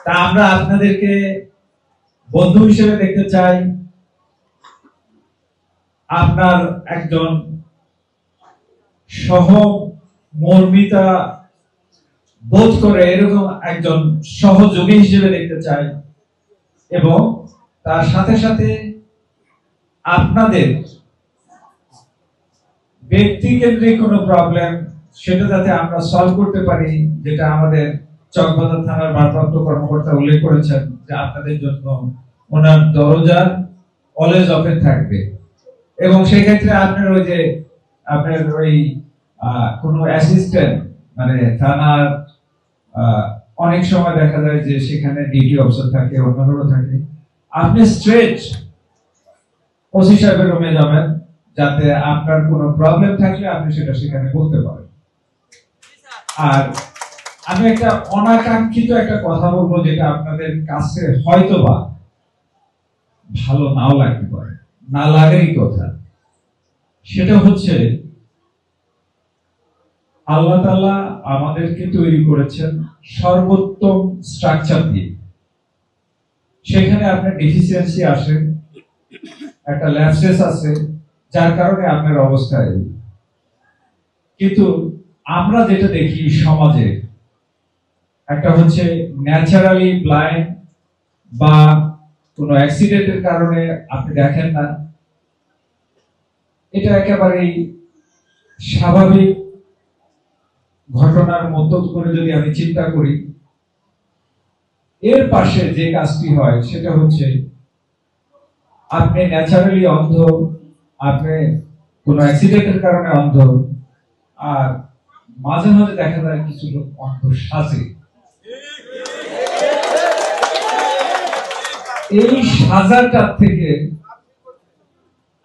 তা আমরা আপনাদেরকে বন্ধু হিসেবে দেখতে চাই, আপনার একজন সহমর্মিতা বোধ করে এরকম একজন সহযোগী হিসেবে দেখতে চাই, এবং তার সাথে সাথে আপনাদের ব্যক্তিকেন্দ্রিক কোনো প্রবলেম সেটা যাতে আমরা সলভ করতে পারি, যেটা আমাদের চকবাজার থানার ভারপ্রাপ্ত কর্মকর্তা উল্লেখ করেছেন যে আপনাদের জন্য ওনার দরজা অলওয়েজ ওপেন থাকবে। এবং সেই ক্ষেত্রে আপনার ওই যে আপনার ওই কোনো অ্যাসিস্ট্যান্ট মানে থানার অনেক সময় দেখা যায় যে সেখানে ডিউটি অফিসার থাকে, অন্যান্য থাকে, আপনি স্ট্রেট ওসি সাহেবের রুমে যাবেন যাতে আপনার কোনো প্রবলেম থাকলে আপনি সেটা সেখানে বলতে পারেন। আর আমি একটা অনাকাঙ্ক্ষিত একটা কথা বলবো যেটা আপনাদের কাছে হয়তোবা ভালো নাও লাগতে পারে, না লাগারই কথা। সেটা হচ্ছে আল্লাহ তাআলা আমাদেরকে তৈরি করেছেন সর্বোত্তম স্ট্রাকচার দিয়ে। সেখানে আপনার ডেফিসিয়েন্সি আসে, একটা ল্যাপসেস আছে, যার কারণে আপনার অবস্থা এই। কিন্তু আমরা যেটা দেখি সমাজে, একটা হচ্ছে ন্যাচারালি ব্লাইন্ড বা কোনো অ্যাক্সিডেন্টের কারণে আপনি দেখেন না, এটা একেবারেই স্বাভাবিক ঘটনার মতো করে যদি আমি চিন্তা করি। এর পাশে যে কাজটি হয় সেটা হচ্ছে আপনি ন্যাচারালি অন্ধ, আপনি কোনো অ্যাক্সিডেন্টের কারণে অন্ধ, আর মাঝে মাঝে দেখা যায় কিছু লোক অন্ধ সাজে। এই সাজাটা থেকে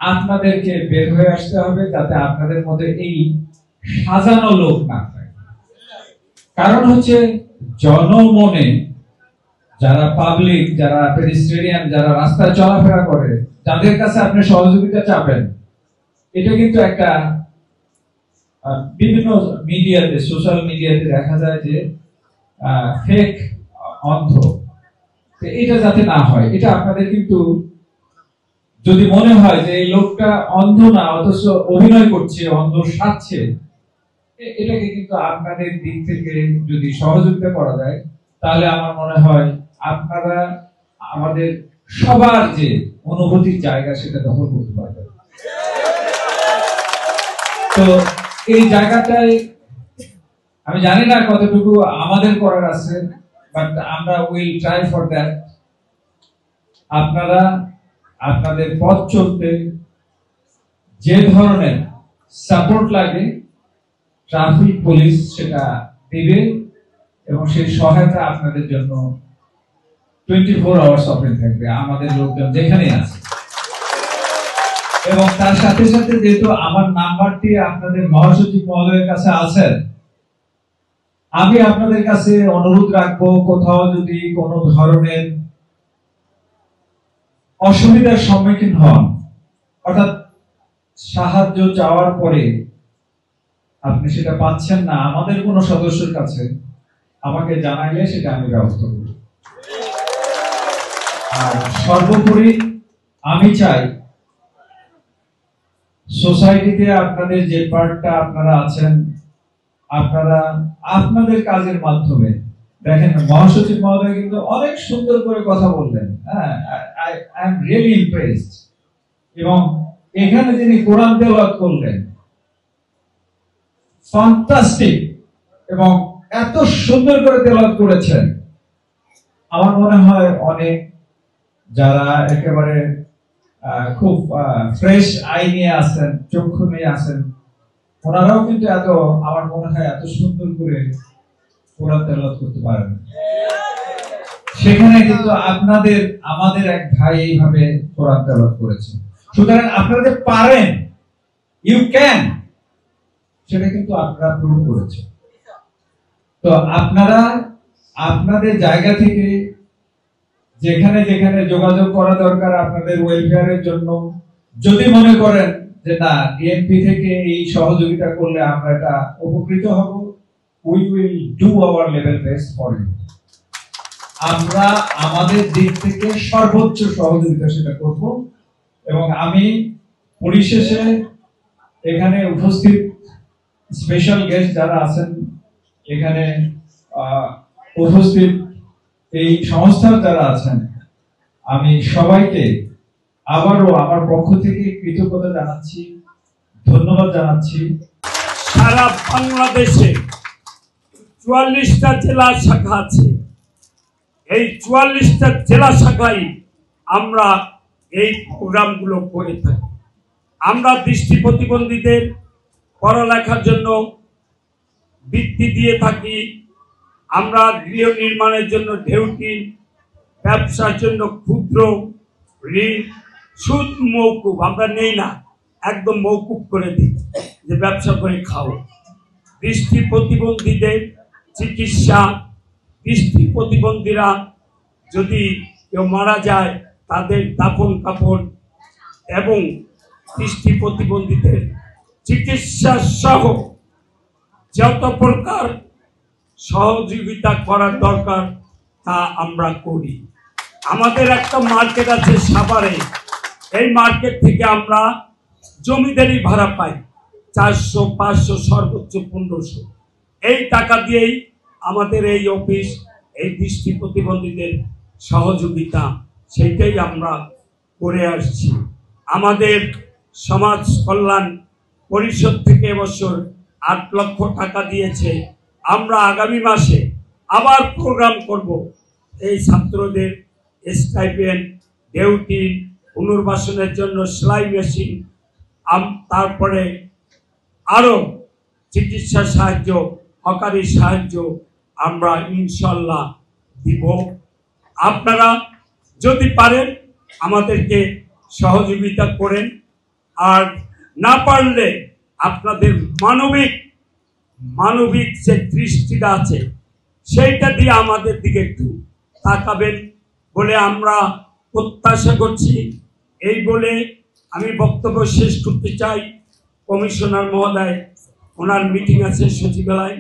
আপনাদেরকে বের হয়ে আসতে হবে যাতে আপনাদের মধ্যে এই সাজানো লোক না থাকে। কারণ হচ্ছে জনমনে যারা পাবলিক, যারা পেডিস্ট্রিয়ান, যারা রাস্তায় চলাফেরা করে, যাদের কাছে আপনি সহযোগিতা চাবেন, এটা কিন্তু একটা বিভিন্ন মিডিয়াতে, সোশ্যাল মিডিয়াতে দেখা যায় যে ফেক অন্ধ। এটা যাতে না হয়, এটা আপনাদের কিন্তু যদি মনে হয় যে এই লোকটা অন্ধ না অথচ অভিনয় করছে, অন্ধ সাজছে, এটাকে কিন্তু আপনাদের দিক থেকে যদি সহযোগিতা করা যায় তাহলে আমার মনে হয় আপনারা আমাদের সবার যে অনুভূতির জায়গা সেটা দখল করতে পারবেন। তো এই জায়গাটায় আমি জানি না কতটুকু আমাদের করার আছে, বাট আমরা উইল ট্রাই ফর দ্যাট। আপনারা আপনাদের পথ চলতে যে ধরনের সাপোর্ট লাগে ট্রাফিক পুলিশ সেটা দিবে, এবং সেই সহায়তা আপনাদের জন্য 24 আওয়ার্স ওপেন থাকবে আমাদের লোকজন যেখানে আছে। এবং তার সাথে সাথে যেহেতু আমার নাম্বারটি আপনাদের মহাসচিব মহোদয়ের কাছে আছে, আমি আপনাদের কাছে অনুরোধ রাখবো কোথাও যদি কোনো ধরনের অসুবিধার সম্মুখীন হন, অর্থাৎ সাহায্য চাওয়ার পরে আপনি সেটা পাচ্ছেন না আমাদের কোনো সদস্যের কাছে, আমাকে জানাইলে সেটা আমি ব্যবস্থা করব। আর সর্বোপরি আমি চাই সোসাইটিতে আপনাদের যে পার্টটা আপনারা আছেন, আপনারা আপনাদের কাজের মাধ্যমে দেখেন মহাসচিব মহোদয় কিন্তু অনেক সুন্দর করে কথা বললেন। I am really impressed. এবং এখানে যিনি কোরআন তেলাওয়াত করলেন ফ্যান্টাস্টিক, এবং এত সুন্দর করে তেলাওয়াত করেছেন। আমার মনে হয় অনেক যারা একেবারে খুব ফ্রেশ আই নিয়ে আসেন, চক্ষু নিয়ে আসেন, ওনারাও কিন্তু এত, আমার মনে হয় এত সুন্দর করে কোরআন তেলাওয়াত করতে পারেন। সেখানে কিন্তু আপনাদের আমাদের এক ভাই এইভাবে কোরআন তেলাওয়াত করেছে। সুতরাং আপনারা পারেন, ইউ ক্যান, সেটা কিন্তু আপনারা প্রুভ করেছেন। তো আপনারা আপনাদের জায়গা থেকে যেখানে যেখানে যোগাযোগ করা দরকার আপনাদের ওয়েলফেয়ারের জন্য, যদি মনে করেন যে না ডিএমপি থেকে এই সহযোগিতা করলে আমরা এটা উপকৃত হব, we will do our level best for you. আমরা আমাদের দিক থেকে সর্বোচ্চ সহযোগিতা সেটা করব। এবং আমি পরিশেষে এখানে উপস্থিত স্পেশাল গেস্ট যারা আছেন, এখানে উপস্থিত এই সংস্থার যারা আছেন, আমি সবাইকে আবারও আমার পক্ষ থেকে কৃতজ্ঞতা জানাচ্ছি, ধন্যবাদ জানাচ্ছি। সারা বাংলাদেশে 44টা জেলা শাখা আছে। এই 44টা জেলা শাখায় আমরা এই প্রোগ্রামগুলো করে থাকি। আমরা দৃষ্টি প্রতিবন্ধীদের পড়ালেখার জন্য বৃত্তি দিয়ে থাকি। আমরা গৃহ নির্মাণের জন্য ঢেউটিন, ব্যবসার জন্য ক্ষুদ্র ঋণ, সুদ মৌকুব আমরা নেই না, একদম মৌকুব করে দিই যে ব্যবসা করে খাও। দৃষ্টি প্রতিবন্ধীদের চিকিৎসা, দৃষ্টি প্রতিবন্ধীরা যদি কেউ মারা যায় তাদের দাফন কাফন এবং দৃষ্টি প্রতিবন্ধীদের চিকিৎসা সহ যত প্রকার সহযোগিতা করার দরকার তা আমরা করি। আমাদের একটা মার্কেট আছে সাভারে, এই মার্কেট থেকে আমরা জমিদারি ভাড়া পাই 400, 500, সর্বোচ্চ 1500। এই টাকা দিয়েই আমাদের এই অফিস, এই দৃষ্টি প্রতিবন্ধীদের সহযোগিতা সেইটাই আমরা করে আসছি। আমাদের সমাজ কল্যাণ পরিষদ থেকে এবছর 8 লক্ষ টাকা দিয়েছে। আমরা আগামী মাসে আবার প্রোগ্রাম করব। এই ছাত্রদের স্টাইপেন্ড, ডিউটি, পুনর্বাসনের জন্য সেলাই মেশিন, তারপরে আরো চিকিৎসা সাহায্য, হকারি সাহায্য আমরা ইনশাল্লাহ দিব। আপনারা যদি পারেন আমাদেরকে সহযোগিতা করেন, আর না পারলে আপনাদের মানবিক যে দৃষ্টিটা আছে সেইটা দিয়ে আমাদের দিকে একটু তাকাবেন বলে আমরা প্রত্যাশা করছি। এই বলে আমি বক্তব্য শেষ করতে চাই। কমিশনার মহোদয়, ওনার মিটিং আছে সচিবালয়,